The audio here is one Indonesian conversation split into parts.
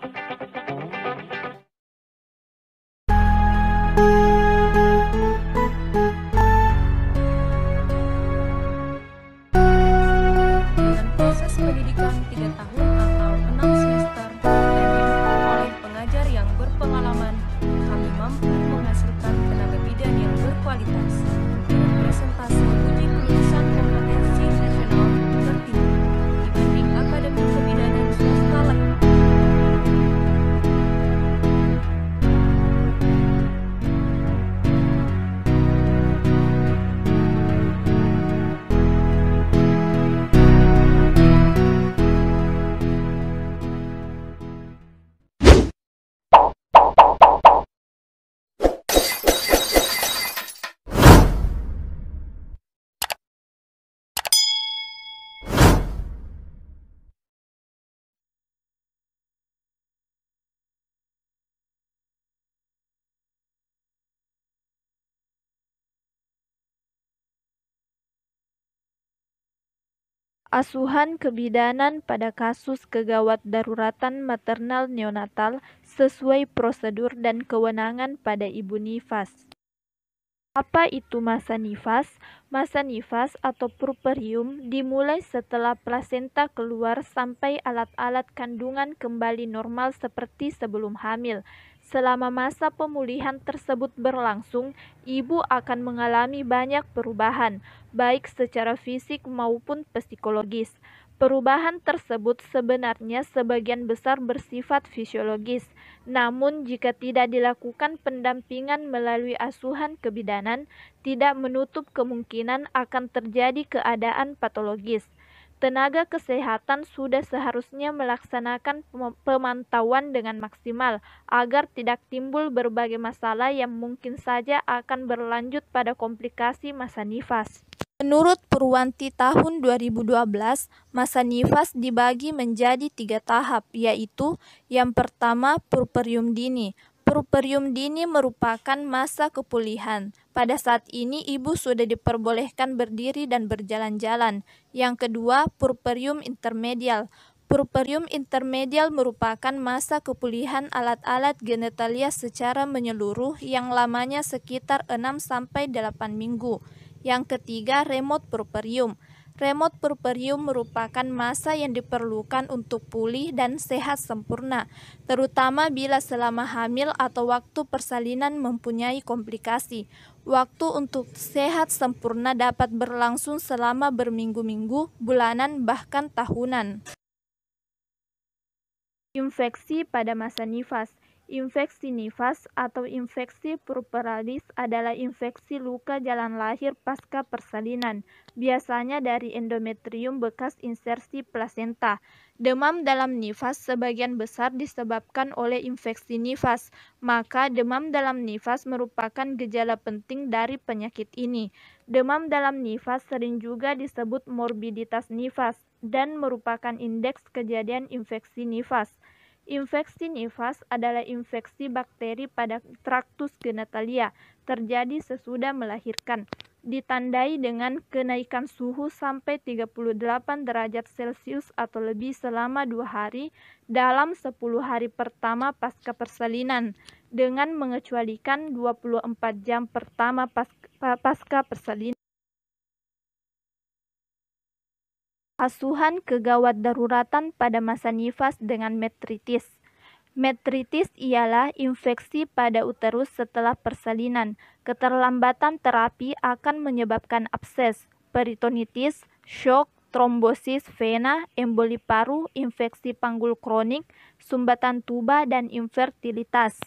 Dengan proses pendidikan 3 tahun atau 6 semester yang didukung oleh pengajar yang berpengalaman, kami mampu menghasilkan tenaga bidan yang berkualitas dengan presentasi uji kelulusan kompetensi nasional tertinggi dibanding akademi kebidanan swasta lain. Asuhan kebidanan pada kasus kegawat daruratan maternal neonatal sesuai prosedur dan kewenangan pada ibu nifas. Apa itu masa nifas? Masa nifas atau puerperium dimulai setelah plasenta keluar sampai alat-alat kandungan kembali normal seperti sebelum hamil. Selama masa pemulihan tersebut berlangsung, ibu akan mengalami banyak perubahan, baik secara fisik maupun psikologis. Perubahan tersebut sebenarnya sebagian besar bersifat fisiologis, namun jika tidak dilakukan pendampingan melalui asuhan kebidanan, tidak menutup kemungkinan akan terjadi keadaan patologis. Tenaga kesehatan sudah seharusnya melaksanakan pemantauan dengan maksimal agar tidak timbul berbagai masalah yang mungkin saja akan berlanjut pada komplikasi masa nifas. Menurut Purwanti tahun 2012, masa nifas dibagi menjadi 3 tahap, yaitu yang pertama puerperium dini. Puerperium dini merupakan masa kepulihan. Pada saat ini ibu sudah diperbolehkan berdiri dan berjalan-jalan. Yang kedua, puerperium intermedial. Puerperium intermedial merupakan masa kepulihan alat-alat genitalia secara menyeluruh yang lamanya sekitar 6-8 minggu. Yang ketiga, remote puerperium. Remote puerperium merupakan masa yang diperlukan untuk pulih dan sehat sempurna, terutama bila selama hamil atau waktu persalinan mempunyai komplikasi. Waktu untuk sehat sempurna dapat berlangsung selama berminggu-minggu, bulanan, bahkan tahunan. Infeksi pada masa nifas. Infeksi nifas atau infeksi puerperalis adalah infeksi luka jalan lahir pasca persalinan, biasanya dari endometrium bekas insersi plasenta. Demam dalam nifas sebagian besar disebabkan oleh infeksi nifas, maka demam dalam nifas merupakan gejala penting dari penyakit ini. Demam dalam nifas sering juga disebut morbiditas nifas dan merupakan indeks kejadian infeksi nifas. Infeksi nifas adalah infeksi bakteri pada traktus genitalia, terjadi sesudah melahirkan. Ditandai dengan kenaikan suhu sampai 38 derajat Celcius atau lebih selama 2 hari dalam 10 hari pertama pasca persalinan, dengan mengecualikan 24 jam pertama pasca persalinan. Asuhan kegawat daruratan pada masa nifas dengan metritis. Metritis ialah infeksi pada uterus setelah persalinan. Keterlambatan terapi akan menyebabkan abses, peritonitis, shock, trombosis vena, emboli paru, infeksi panggul kronik, sumbatan tuba, dan infertilitas.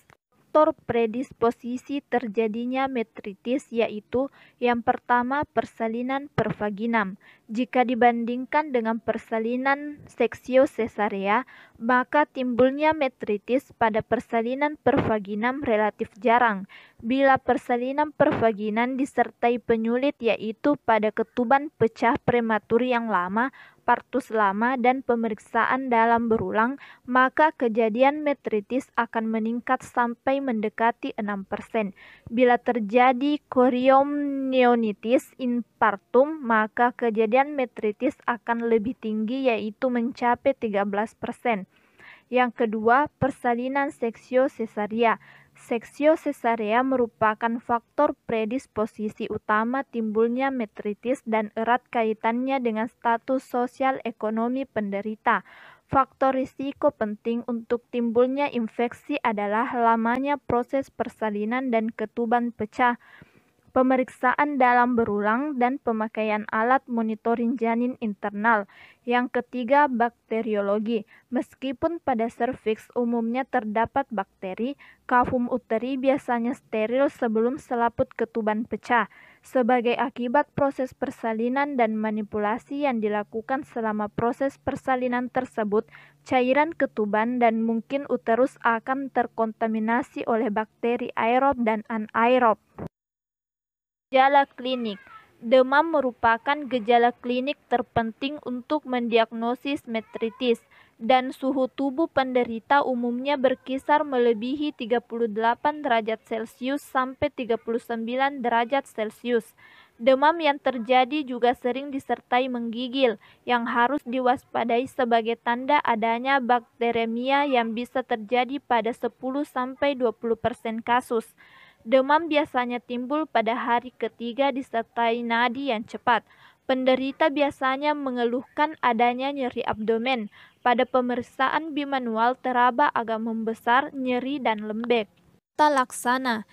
Faktor predisposisi terjadinya metritis yaitu yang pertama persalinan per vaginam. Jika dibandingkan dengan persalinan seksio sesarea, maka timbulnya metritis pada persalinan per vaginam relatif jarang. Bila persalinan per vaginam disertai penyulit yaitu pada ketuban pecah prematur yang lama, partus lama, dan pemeriksaan dalam berulang, maka kejadian metritis akan meningkat sampai mendekati 6%. Bila terjadi chorioamnionitis infartum, maka kejadian metritis akan lebih tinggi yaitu mencapai 13%. Yang kedua, persalinan seksio sesaria. Seksio sesaria merupakan faktor predisposisi utama timbulnya metritis dan erat kaitannya dengan status sosial ekonomi penderita. Faktor risiko penting untuk timbulnya infeksi adalah lamanya proses persalinan dan ketuban pecah, pemeriksaan dalam berulang, dan pemakaian alat monitoring janin internal. Yang ketiga, bakteriologi. Meskipun pada serviks umumnya terdapat bakteri, kavum uteri biasanya steril sebelum selaput ketuban pecah. Sebagai akibat proses persalinan dan manipulasi yang dilakukan selama proses persalinan tersebut, cairan ketuban dan mungkin uterus akan terkontaminasi oleh bakteri aerob dan anaerob. Gejala klinik. Demam merupakan gejala klinik terpenting untuk mendiagnosis metritis, dan suhu tubuh penderita umumnya berkisar melebihi 38 derajat Celcius sampai 39 derajat Celcius. Demam yang terjadi juga sering disertai menggigil, yang harus diwaspadai sebagai tanda adanya bakteremia yang bisa terjadi pada 10-20% kasus. Demam biasanya timbul pada hari ketiga disertai nadi yang cepat. Penderita biasanya mengeluhkan adanya nyeri abdomen. Pada pemeriksaan bimanual teraba agak membesar, nyeri, dan lembek. Tata laksana,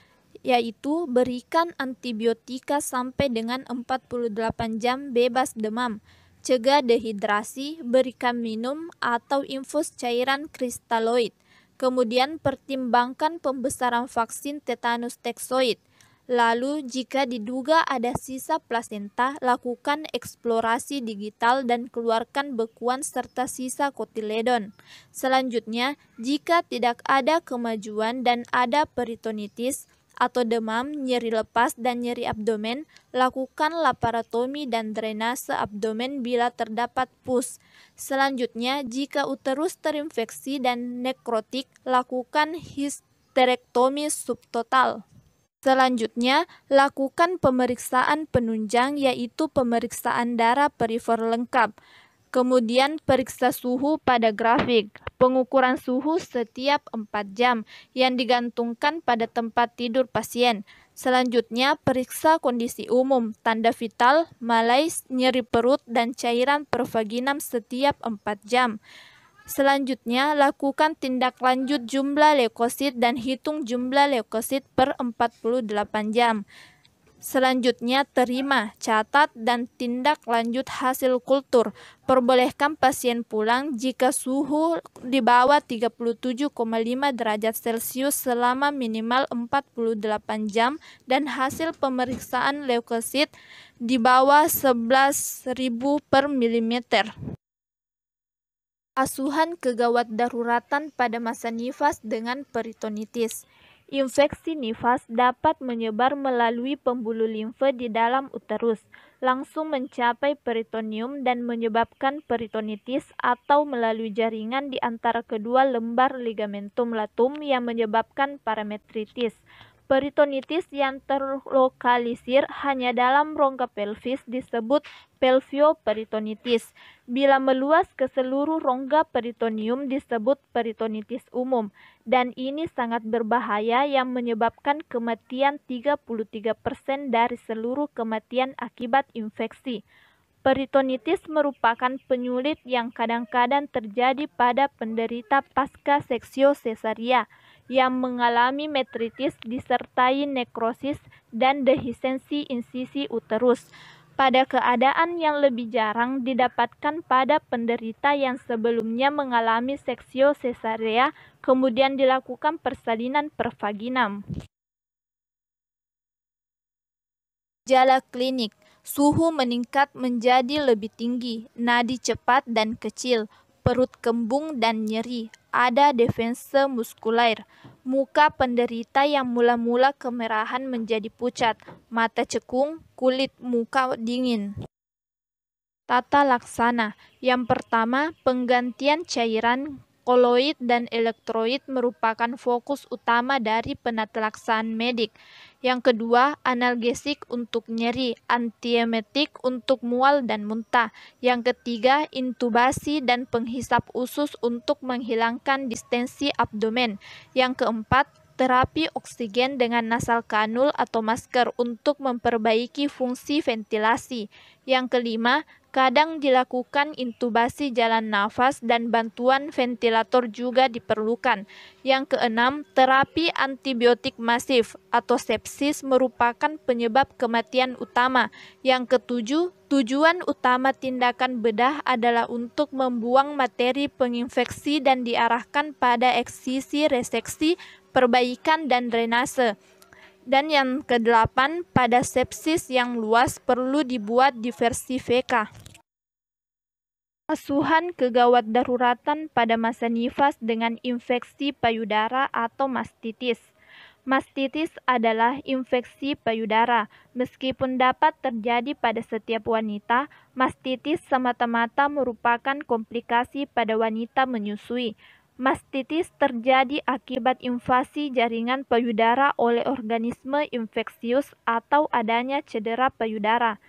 yaitu berikan antibiotika sampai dengan 48 jam bebas demam. Cegah dehidrasi, berikan minum atau infus cairan kristaloid. Kemudian pertimbangkan pembesaran vaksin tetanus toxoid. Lalu jika diduga ada sisa plasenta, lakukan eksplorasi digital dan keluarkan bekuan serta sisa kotiledon. Selanjutnya, jika tidak ada kemajuan dan ada peritonitis atau demam, nyeri lepas, dan nyeri abdomen, lakukan laparotomi dan drainase abdomen bila terdapat pus. Selanjutnya, jika uterus terinfeksi dan nekrotik, lakukan histerektomi subtotal. Selanjutnya, lakukan pemeriksaan penunjang, yaitu pemeriksaan darah perifer lengkap. Kemudian periksa suhu pada grafik. Pengukuran suhu setiap 4 jam yang digantungkan pada tempat tidur pasien. Selanjutnya, periksa kondisi umum, tanda vital, malaise, nyeri perut, dan cairan pervaginam setiap 4 jam. Selanjutnya, lakukan tindak lanjut jumlah leukosit dan hitung jumlah leukosit per 48 jam. Selanjutnya, terima, catat, dan tindak lanjut hasil kultur. Perbolehkan pasien pulang jika suhu di bawah 37,5 derajat Celcius selama minimal 48 jam dan hasil pemeriksaan leukosit di bawah 11.000 per milimeter. Asuhan kegawat daruratan pada masa nifas dengan peritonitis. Infeksi nifas dapat menyebar melalui pembuluh limfe di dalam uterus, langsung mencapai peritoneum dan menyebabkan peritonitis, atau melalui jaringan di antara kedua lembar ligamentum latum yang menyebabkan parametritis. Peritonitis yang terlokalisir hanya dalam rongga pelvis disebut pelvioperitonitis. Bila meluas ke seluruh rongga peritoneum disebut peritonitis umum, dan ini sangat berbahaya yang menyebabkan kematian 33% dari seluruh kematian akibat infeksi. Peritonitis merupakan penyulit yang kadang-kadang terjadi pada penderita pasca seksio sesaria yang mengalami metritis disertai nekrosis dan dehistensi insisi uterus. Pada keadaan yang lebih jarang didapatkan pada penderita yang sebelumnya mengalami seksio sesarea kemudian dilakukan persalinan pervaginam. Gejala klinik. Suhu meningkat menjadi lebih tinggi, nadi cepat dan kecil, perut kembung dan nyeri, ada defense muskuler. Muka penderita yang mula-mula kemerahan menjadi pucat, mata cekung, kulit muka dingin. Tata laksana. Yang pertama, penggantian cairan koloid dan elektroid merupakan fokus utama dari penatelaksaan medik. Yang kedua, analgesik untuk nyeri, antiemetik untuk mual dan muntah. Yang ketiga, intubasi dan penghisap usus untuk menghilangkan distensi abdomen. Yang keempat, terapi oksigen dengan nasal kanul atau masker untuk memperbaiki fungsi ventilasi. Yang kelima, kadang dilakukan intubasi jalan nafas dan bantuan ventilator juga diperlukan. Yang keenam, terapi antibiotik masif atau sepsis merupakan penyebab kematian utama. Yang ketujuh, tujuan utama tindakan bedah adalah untuk membuang materi penginfeksi dan diarahkan pada eksisi reseksi, perbaikan, dan drenase. Dan yang kedelapan, pada sepsis yang luas perlu dibuat diversi VK. Asuhan kegawat daruratan pada masa nifas dengan infeksi payudara atau mastitis. Mastitis adalah infeksi payudara. Meskipun dapat terjadi pada setiap wanita, mastitis semata-mata merupakan komplikasi pada wanita menyusui. Mastitis terjadi akibat invasi jaringan payudara oleh organisme infeksius atau adanya cedera payudara.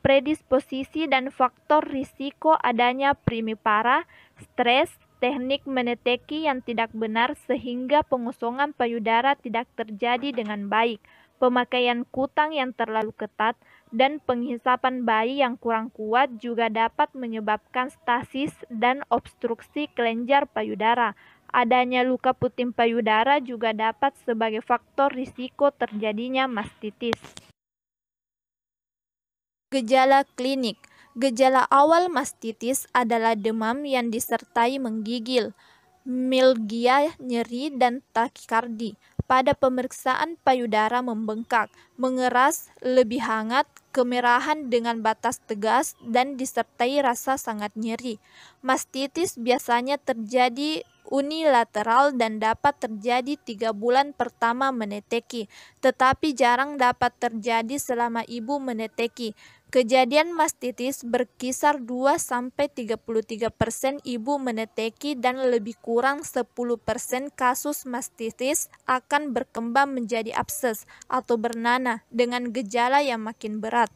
Predisposisi dan faktor risiko adanya primipara, stres, teknik meneteki yang tidak benar sehingga pengosongan payudara tidak terjadi dengan baik, pemakaian kutang yang terlalu ketat, dan penghisapan bayi yang kurang kuat juga dapat menyebabkan stasis dan obstruksi kelenjar payudara. Adanya luka puting payudara juga dapat sebagai faktor risiko terjadinya mastitis. Gejala klinik. Gejala awal mastitis adalah demam yang disertai menggigil, mialgia, nyeri, dan takikardi. Pada pemeriksaan payudara membengkak, mengeras, lebih hangat, kemerahan dengan batas tegas, dan disertai rasa sangat nyeri. Mastitis biasanya terjadi unilateral dan dapat terjadi 3 bulan pertama meneteki, tetapi jarang dapat terjadi selama ibu meneteki. Kejadian mastitis berkisar 2-33% ibu meneteki dan lebih kurang 10% kasus mastitis akan berkembang menjadi abses atau bernanah dengan gejala yang makin berat.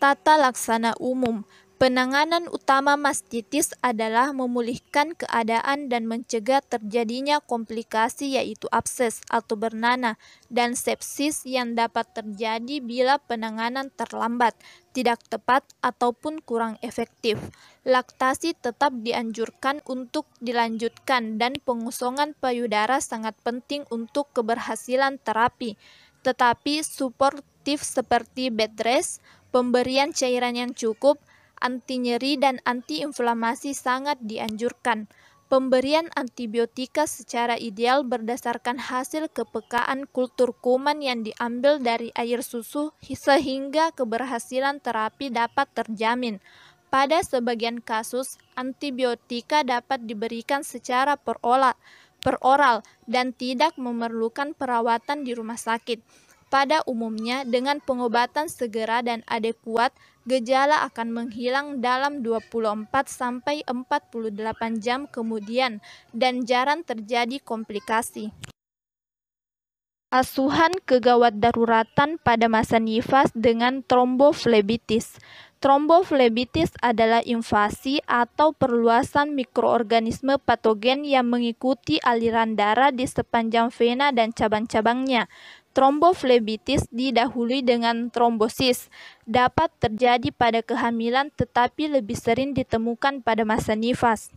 Tata laksana umum. Penanganan utama mastitis adalah memulihkan keadaan dan mencegah terjadinya komplikasi yaitu abses atau bernanah dan sepsis yang dapat terjadi bila penanganan terlambat, tidak tepat, ataupun kurang efektif. Laktasi tetap dianjurkan untuk dilanjutkan dan pengosongan payudara sangat penting untuk keberhasilan terapi. Tetapi suportif seperti bed rest, pemberian cairan yang cukup, anti nyeri dan antiinflamasi sangat dianjurkan. Pemberian antibiotika secara ideal berdasarkan hasil kepekaan kultur kuman yang diambil dari air susu sehingga keberhasilan terapi dapat terjamin. Pada sebagian kasus, antibiotika dapat diberikan secara peroral dan tidak memerlukan perawatan di rumah sakit. Pada umumnya, dengan pengobatan segera dan adekuat, gejala akan menghilang dalam 24-48 jam kemudian dan jarang terjadi komplikasi. Asuhan kegawat daruratan pada masa nifas dengan tromboflebitis. Tromboflebitis adalah invasi atau perluasan mikroorganisme patogen yang mengikuti aliran darah di sepanjang vena dan cabang-cabangnya. Tromboflebitis didahului dengan trombosis. Dapat terjadi pada kehamilan tetapi lebih sering ditemukan pada masa nifas.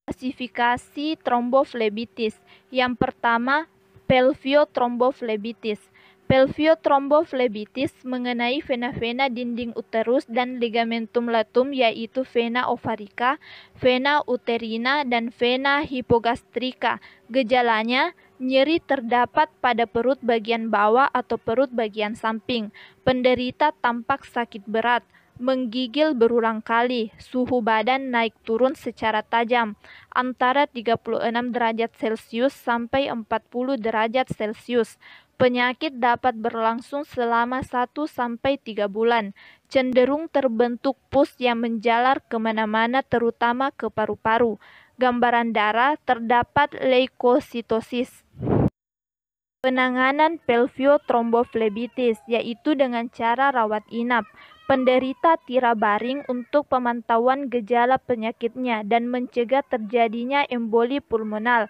Klasifikasi tromboflebitis. Yang pertama, pelviotromboflebitis. Pelviotromboflebitis mengenai vena-vena dinding uterus dan ligamentum latum yaitu vena ovarica, vena uterina, dan vena hipogastrika. Gejalanya, nyeri terdapat pada perut bagian bawah atau perut bagian samping. Penderita tampak sakit berat, menggigil berulang kali, suhu badan naik turun secara tajam, antara 36 derajat Celcius sampai 40 derajat Celcius. Penyakit dapat berlangsung selama 1-3 bulan, cenderung terbentuk pus yang menjalar kemana-mana terutama ke paru-paru. gambaran darah, terdapat leukositosis. Penanganan pelviothromboflebitis, yaitu dengan cara rawat inap. Penderita tirabaring untuk pemantauan gejala penyakitnya dan mencegah terjadinya emboli pulmonal.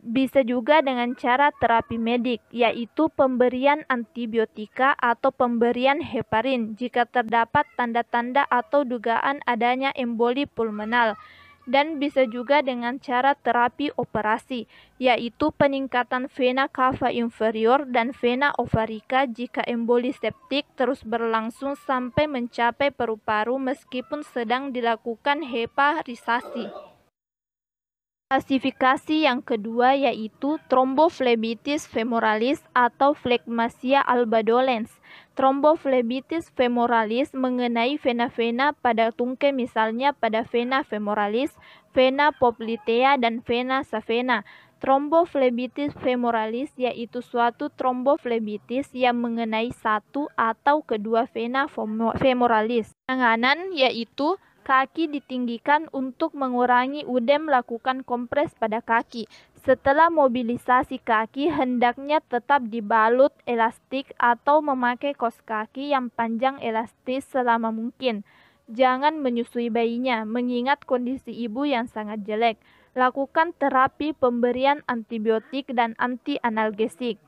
Bisa juga dengan cara terapi medik, yaitu pemberian antibiotika atau pemberian heparin jika terdapat tanda-tanda atau dugaan adanya emboli pulmonal. Dan bisa juga dengan cara terapi operasi, yaitu peningkatan vena cava inferior dan vena ovarica jika emboli septik terus berlangsung sampai mencapai paru-paru meskipun sedang dilakukan heparisasi. Klasifikasi yang kedua yaitu tromboflebitis femoralis atau phlegmasia albadolens. Tromboflebitis femoralis mengenai vena-vena pada tungkai, misalnya pada vena femoralis, vena poplitea, dan vena savena. Tromboflebitis femoralis yaitu suatu tromboflebitis yang mengenai satu atau kedua vena femoralis. Penanganan yaitu kaki ditinggikan untuk mengurangi udem, lakukan kompres pada kaki. Setelah mobilisasi kaki, hendaknya tetap dibalut elastik atau memakai kaos kaki yang panjang elastis selama mungkin. Jangan menyusui bayinya, mengingat kondisi ibu yang sangat jelek. Lakukan terapi pemberian antibiotik dan anti-analgesik.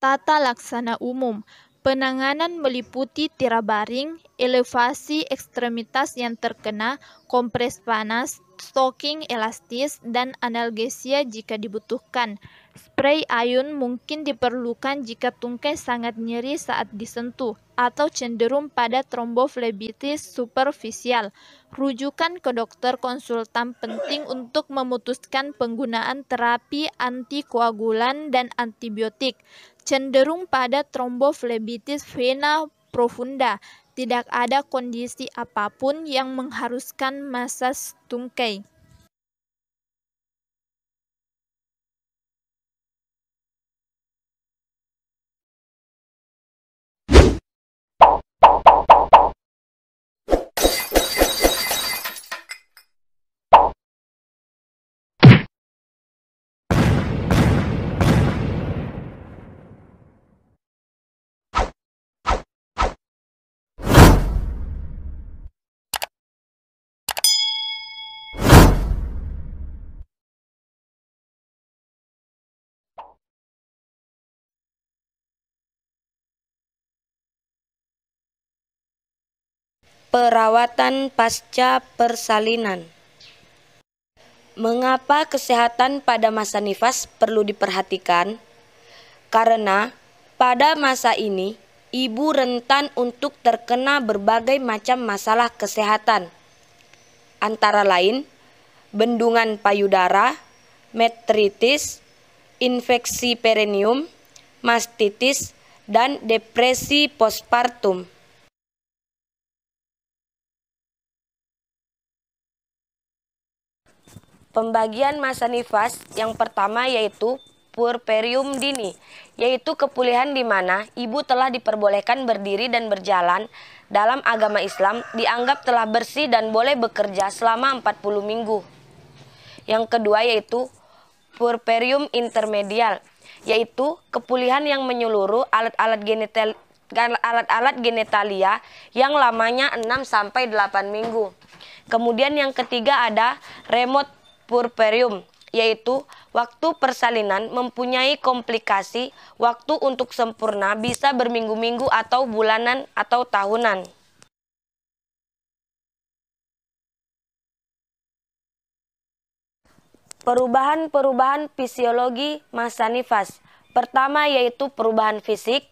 Tata laksana umum. Penanganan meliputi tirabaring, elevasi ekstremitas yang terkena, kompres panas, stocking elastis, dan analgesia jika dibutuhkan. Spray ayun mungkin diperlukan jika tungkai sangat nyeri saat disentuh atau cenderung pada tromboflebitis superficial. Rujukan ke dokter konsultan penting untuk memutuskan penggunaan terapi antikoagulan dan antibiotik. Cenderung pada tromboflebitis vena profunda. Tidak ada kondisi apapun yang mengharuskan masas tungkai. Perawatan pasca persalinan. Mengapa kesehatan pada masa nifas perlu diperhatikan? Karena pada masa ini ibu rentan untuk terkena berbagai macam masalah kesehatan, antara lain bendungan payudara, metritis, infeksi perineum, mastitis, dan depresi postpartum. Pembagian masa nifas yang pertama yaitu puerperium dini, yaitu kepulihan di mana ibu telah diperbolehkan berdiri dan berjalan. Dalam agama Islam dianggap telah bersih dan boleh bekerja selama 40 minggu. Yang kedua yaitu puerperium intermedial, yaitu kepulihan yang menyeluruh alat-alat genitalia yang lamanya 6-8 minggu. Kemudian yang ketiga ada remote puerperium, yaitu waktu persalinan mempunyai komplikasi. Waktu untuk sempurna bisa berminggu-minggu atau bulanan atau tahunan. Perubahan-perubahan fisiologi masa nifas. Pertama yaitu perubahan fisik,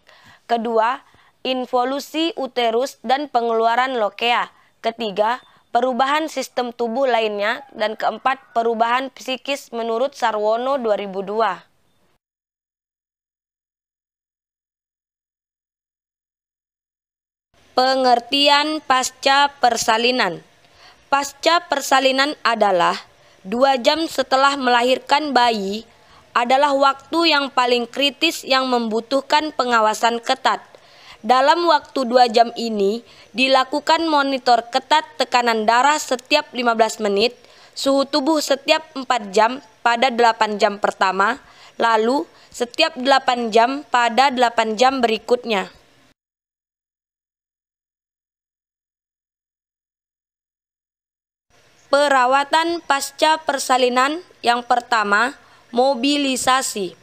kedua involusi uterus dan pengeluaran lokea, ketiga perubahan sistem tubuh lainnya, dan keempat perubahan psikis menurut Sarwono 2002. Pengertian pasca persalinan. Pasca persalinan adalah 2 jam setelah melahirkan bayi, adalah waktu yang paling kritis yang membutuhkan pengawasan ketat. Dalam waktu 2 jam ini dilakukan monitor ketat tekanan darah setiap 15 menit, suhu tubuh setiap 4 jam pada 8 jam pertama, lalu setiap 8 jam pada 8 jam berikutnya. Perawatan pasca persalinan yang pertama, mobilisasi.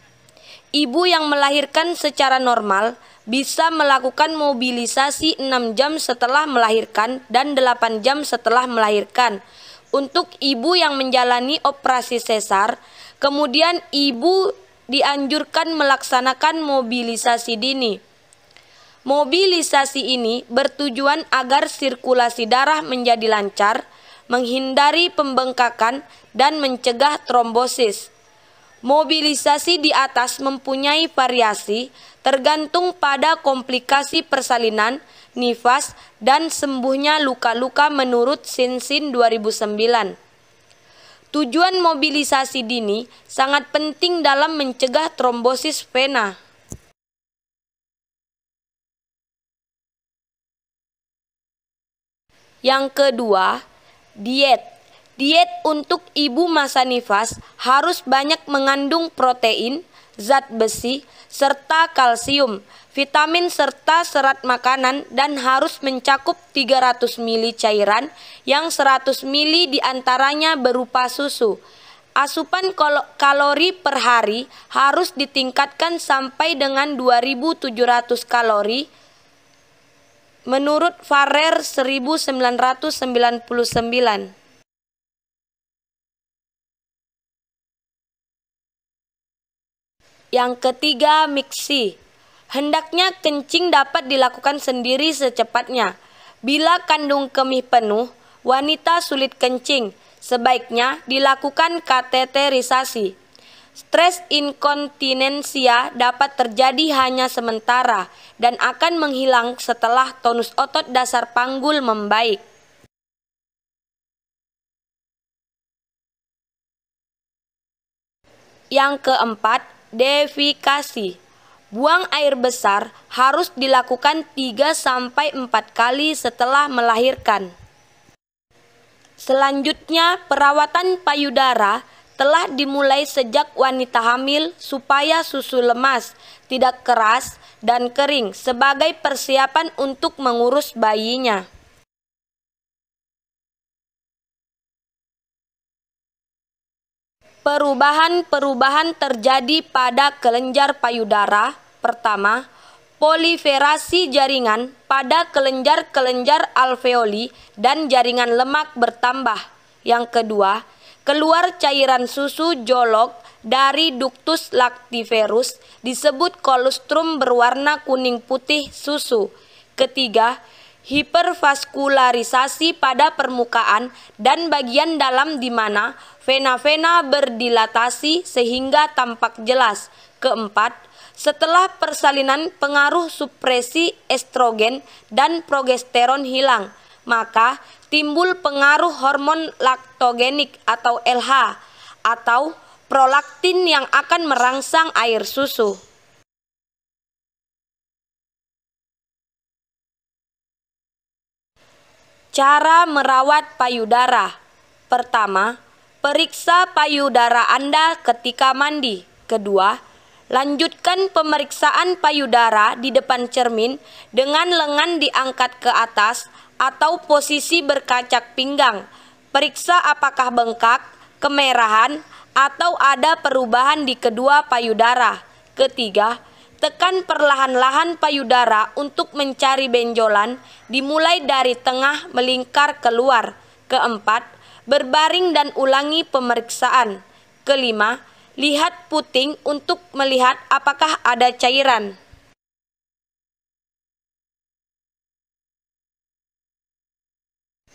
Ibu yang melahirkan secara normal bisa melakukan mobilisasi 6 jam setelah melahirkan dan 8 jam setelah melahirkan. Untuk ibu yang menjalani operasi sesar, kemudian ibu dianjurkan melaksanakan mobilisasi dini. Mobilisasi ini bertujuan agar sirkulasi darah menjadi lancar, menghindari pembengkakan, dan mencegah trombosis. Mobilisasi di atas mempunyai variasi tergantung pada komplikasi persalinan, nifas, dan sembuhnya luka-luka menurut Sinsin 2009. Tujuan mobilisasi dini sangat penting dalam mencegah trombosis vena. Yang kedua, diet. Diet untuk ibu masa nifas harus banyak mengandung protein, zat besi, serta kalsium, vitamin serta serat makanan, dan harus mencakup 300 ml cairan yang 100 ml diantaranya berupa susu. Asupan kalori per hari harus ditingkatkan sampai dengan 2.700 kalori menurut Farrer 1999. Yang ketiga, miksi. Hendaknya kencing dapat dilakukan sendiri secepatnya. Bila kandung kemih penuh, wanita sulit kencing, sebaiknya dilakukan kateterisasi. Stres inkontinensia dapat terjadi hanya sementara dan akan menghilang setelah tonus otot dasar panggul membaik. Yang keempat, defikasi. Buang air besar harus dilakukan 3-4 kali setelah melahirkan. Selanjutnya, perawatan payudara telah dimulai sejak wanita hamil supaya susu lemas, tidak keras, dan kering sebagai persiapan untuk mengurus bayinya. Perubahan-perubahan terjadi pada kelenjar payudara. Pertama, proliferasi jaringan pada kelenjar-kelenjar alveoli dan jaringan lemak bertambah. Yang kedua, keluar cairan susu jolok dari ductus lactiferus disebut kolostrum berwarna kuning putih susu. Ketiga, hipervaskularisasi pada permukaan dan bagian dalam di mana vena-vena berdilatasi sehingga tampak jelas. Keempat, setelah persalinan pengaruh supresi estrogen dan progesteron hilang, maka timbul pengaruh hormon laktogenik atau LH atau prolaktin yang akan merangsang air susu. Cara merawat payudara. Pertama, periksa payudara Anda ketika mandi. Kedua, lanjutkan pemeriksaan payudara di depan cermin dengan lengan diangkat ke atas atau posisi berkacak pinggang. Periksa apakah bengkak, kemerahan, atau ada perubahan di kedua payudara. Ketiga, tekan perlahan-lahan payudara untuk mencari benjolan, dimulai dari tengah melingkar keluar. Keempat, berbaring dan ulangi pemeriksaan. Kelima, lihat puting untuk melihat apakah ada cairan.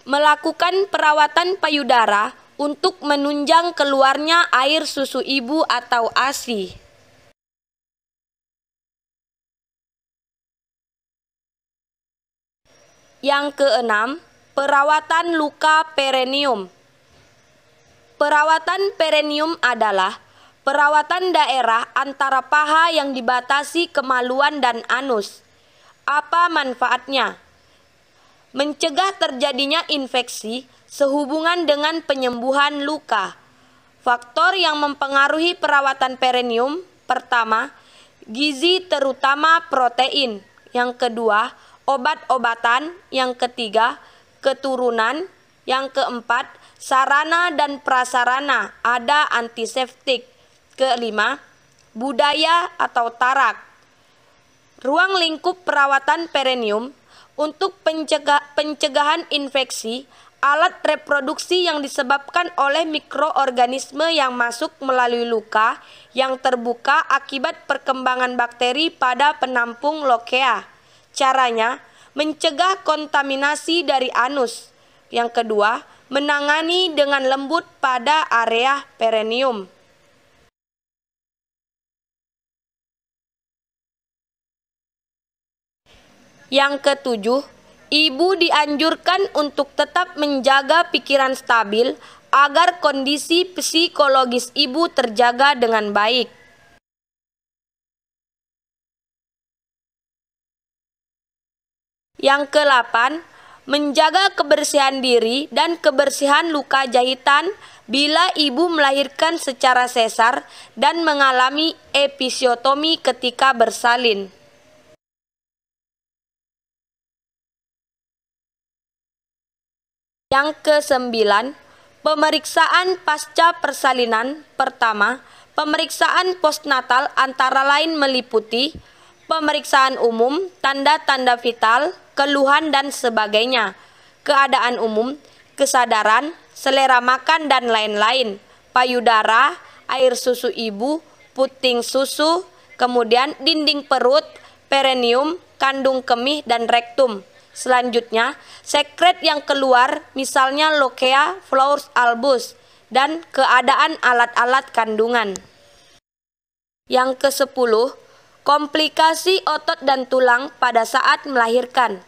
Melakukan perawatan payudara untuk menunjang keluarnya air susu ibu atau ASI. Yang keenam, perawatan luka perineum. Perawatan perineum adalah perawatan daerah antara paha yang dibatasi kemaluan dan anus. Apa manfaatnya? Mencegah terjadinya infeksi sehubungan dengan penyembuhan luka. Faktor yang mempengaruhi perawatan perineum: pertama, gizi terutama protein. Yang kedua, obat-obatan. Yang ketiga, keturunan. Yang keempat, sarana dan prasarana, ada antiseptik. Kelima, budaya atau tarak. Ruang lingkup perawatan perineum: untuk pencegahan infeksi, alat reproduksi yang disebabkan oleh mikroorganisme yang masuk melalui luka yang terbuka akibat perkembangan bakteri pada penampung lokea. Caranya, mencegah kontaminasi dari anus. Yang kedua, menangani dengan lembut pada area perineum. Yang ketujuh, ibu dianjurkan untuk tetap menjaga pikiran stabil agar kondisi psikologis ibu terjaga dengan baik. Yang ke-8, menjaga kebersihan diri dan kebersihan luka jahitan bila ibu melahirkan secara sesar dan mengalami episiotomi ketika bersalin. Yang ke-9, pemeriksaan pasca persalinan. Pertama, pemeriksaan postnatal antara lain meliputi pemeriksaan umum, tanda-tanda vital, keluhan dan sebagainya, keadaan umum, kesadaran, selera makan dan lain-lain, payudara, air susu ibu, puting susu, kemudian dinding perut, perineum, kandung kemih dan rektum. Selanjutnya, sekret yang keluar, misalnya lokea, flowers albus, dan keadaan alat-alat kandungan. Yang ke-10, komplikasi otot dan tulang pada saat melahirkan.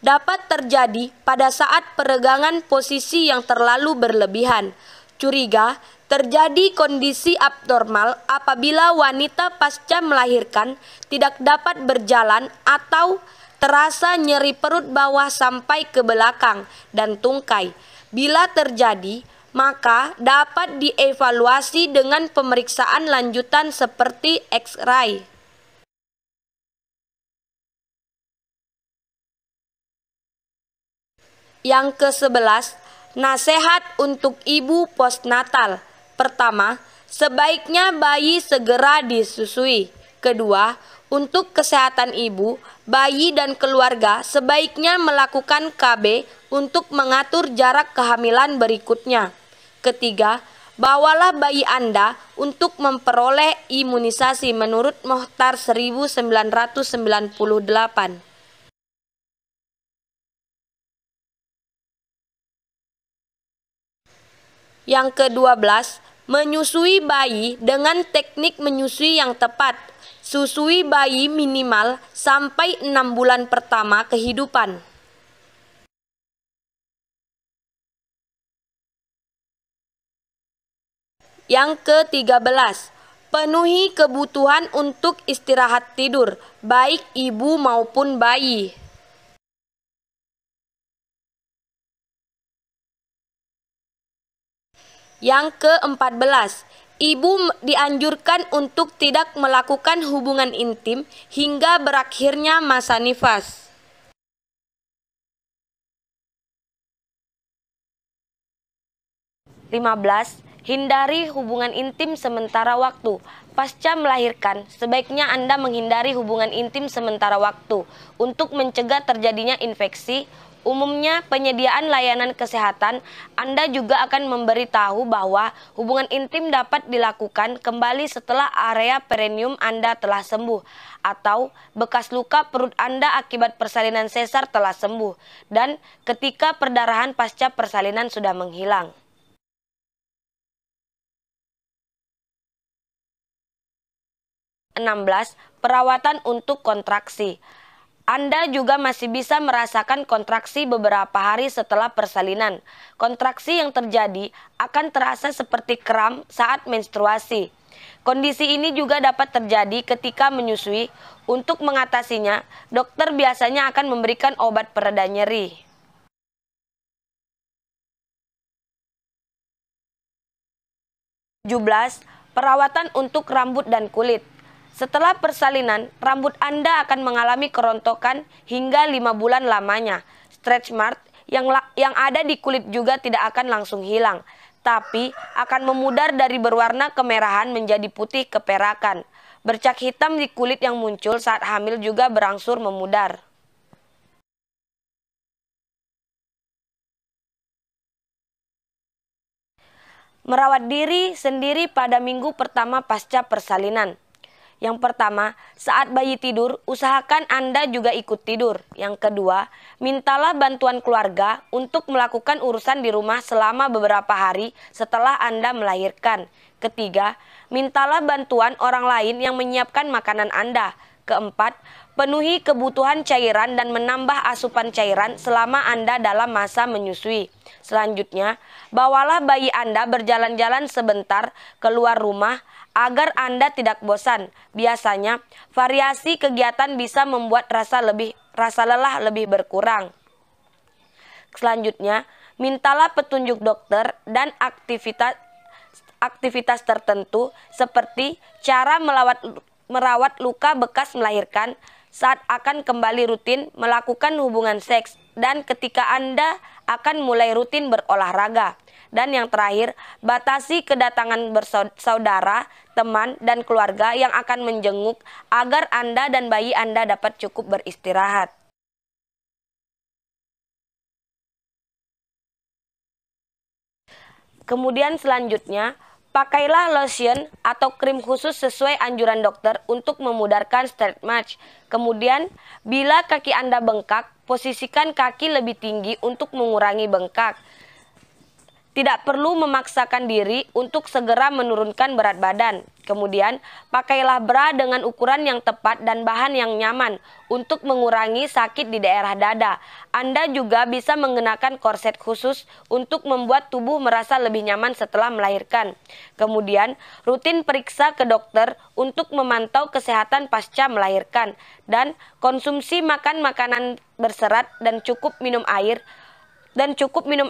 Dapat terjadi pada saat peregangan posisi yang terlalu berlebihan. Curiga terjadi kondisi abnormal apabila wanita pasca melahirkan tidak dapat berjalan atau terasa nyeri perut bawah sampai ke belakang dan tungkai. Bila terjadi, maka dapat dievaluasi dengan pemeriksaan lanjutan seperti X-ray. Yang ke-11, nasihat untuk ibu postnatal. Pertama, sebaiknya bayi segera disusui. Kedua, untuk kesehatan ibu, bayi dan keluarga sebaiknya melakukan KB untuk mengatur jarak kehamilan berikutnya. Ketiga, bawalah bayi Anda untuk memperoleh imunisasi menurut Mohtar 1998. Yang ke-12, menyusui bayi dengan teknik menyusui yang tepat. Susui bayi minimal sampai 6 bulan pertama kehidupan. Yang ke-13, penuhi kebutuhan untuk istirahat tidur, baik ibu maupun bayi. Yang ke-14, ibu dianjurkan untuk tidak melakukan hubungan intim hingga berakhirnya masa nifas. Hindari hubungan intim sementara waktu. Pasca melahirkan, sebaiknya Anda menghindari hubungan intim sementara waktu untuk mencegah terjadinya infeksi. Umumnya, penyediaan layanan kesehatan Anda juga akan memberitahu bahwa hubungan intim dapat dilakukan kembali setelah area perineum Anda telah sembuh atau bekas luka perut Anda akibat persalinan sesar telah sembuh dan ketika perdarahan pasca persalinan sudah menghilang. Perawatan untuk kontraksi. Anda juga masih bisa merasakan kontraksi beberapa hari setelah persalinan. Kontraksi yang terjadi akan terasa seperti kram saat menstruasi. Kondisi ini juga dapat terjadi ketika menyusui. Untuk mengatasinya, dokter biasanya akan memberikan obat pereda nyeri. 17. Perawatan untuk rambut dan kulit. Setelah persalinan, rambut Anda akan mengalami kerontokan hingga 5 bulan lamanya. Stretch mark yang ada di kulit juga tidak akan langsung hilang, tapi akan memudar dari berwarna kemerahan menjadi putih keperakan. Bercak hitam di kulit yang muncul saat hamil juga berangsur memudar. Merawat diri sendiri pada minggu pertama pasca persalinan. Yang pertama, saat bayi tidur, usahakan Anda juga ikut tidur. Yang kedua, mintalah bantuan keluarga untuk melakukan urusan di rumah selama beberapa hari setelah Anda melahirkan. Ketiga, mintalah bantuan orang lain yang menyiapkan makanan Anda. Keempat, penuhi kebutuhan cairan dan menambah asupan cairan selama Anda dalam masa menyusui. Selanjutnya, bawalah bayi Anda berjalan-jalan sebentar keluar rumah agar Anda tidak bosan. Biasanya, variasi kegiatan bisa membuat rasa lelah lebih berkurang. Selanjutnya, mintalah petunjuk dokter dan aktivitas tertentu seperti cara merawat luka bekas melahirkan saat akan kembali rutin melakukan hubungan seks dan ketika Anda akan mulai rutin berolahraga. Dan yang terakhir, batasi kedatangan bersaudara, teman, dan keluarga yang akan menjenguk agar Anda dan bayi Anda dapat cukup beristirahat. Kemudian selanjutnya, pakailah lotion atau krim khusus sesuai anjuran dokter untuk memudarkan stretch mark. Kemudian, bila kaki Anda bengkak, posisikan kaki lebih tinggi untuk mengurangi bengkak. Tidak perlu memaksakan diri untuk segera menurunkan berat badan. Kemudian, pakailah bra dengan ukuran yang tepat dan bahan yang nyaman untuk mengurangi sakit di daerah dada. Anda juga bisa mengenakan korset khusus untuk membuat tubuh merasa lebih nyaman setelah melahirkan. Kemudian, rutin periksa ke dokter untuk memantau kesehatan pasca melahirkan. Dan konsumsi makanan berserat dan cukup minum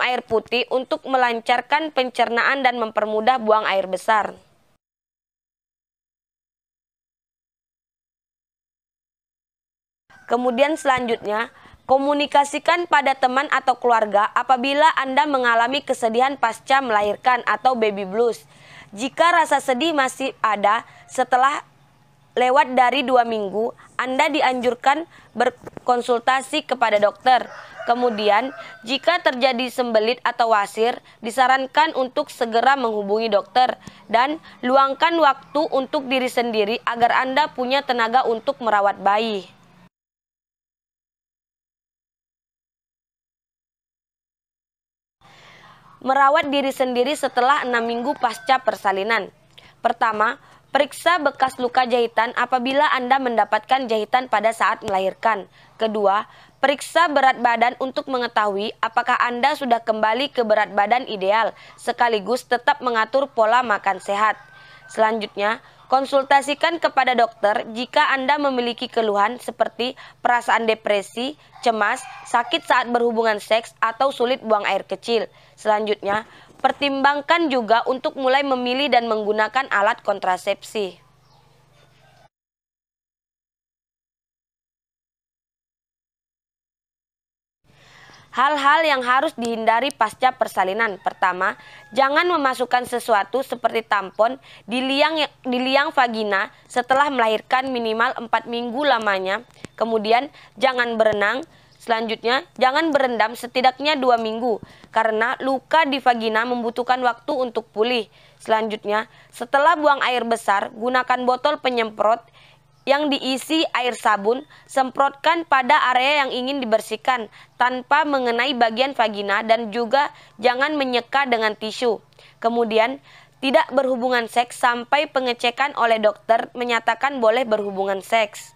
air putih untuk melancarkan pencernaan dan mempermudah buang air besar. Kemudian selanjutnya, komunikasikan pada teman atau keluarga apabila Anda mengalami kesedihan pasca melahirkan atau baby blues. Jika rasa sedih masih ada setelah lewat dari 2 minggu, Anda dianjurkan berkonsultasi kepada dokter. Kemudian, jika terjadi sembelit atau wasir, disarankan untuk segera menghubungi dokter dan luangkan waktu untuk diri sendiri agar Anda punya tenaga untuk merawat bayi. Merawat diri sendiri setelah 6 minggu pasca persalinan. Pertama, periksa bekas luka jahitan apabila Anda mendapatkan jahitan pada saat melahirkan. Kedua, periksa berat badan untuk mengetahui apakah Anda sudah kembali ke berat badan ideal, sekaligus tetap mengatur pola makan sehat. Selanjutnya, konsultasikan kepada dokter jika Anda memiliki keluhan seperti perasaan depresi, cemas, sakit saat berhubungan seks, atau sulit buang air kecil. Selanjutnya, pertimbangkan juga untuk mulai memilih dan menggunakan alat kontrasepsi. Hal-hal yang harus dihindari pasca persalinan. Pertama, jangan memasukkan sesuatu seperti tampon di liang vagina setelah melahirkan minimal 4 minggu lamanya. Kemudian, jangan berenang. Selanjutnya, jangan berendam setidaknya 2 minggu karena luka di vagina membutuhkan waktu untuk pulih. Selanjutnya, setelah buang air besar, gunakan botol penyemprot yang diisi air sabun, semprotkan pada area yang ingin dibersihkan tanpa mengenai bagian vagina dan juga jangan menyeka dengan tisu. Kemudian, tidak berhubungan seks sampai pengecekan oleh dokter menyatakan boleh berhubungan seks.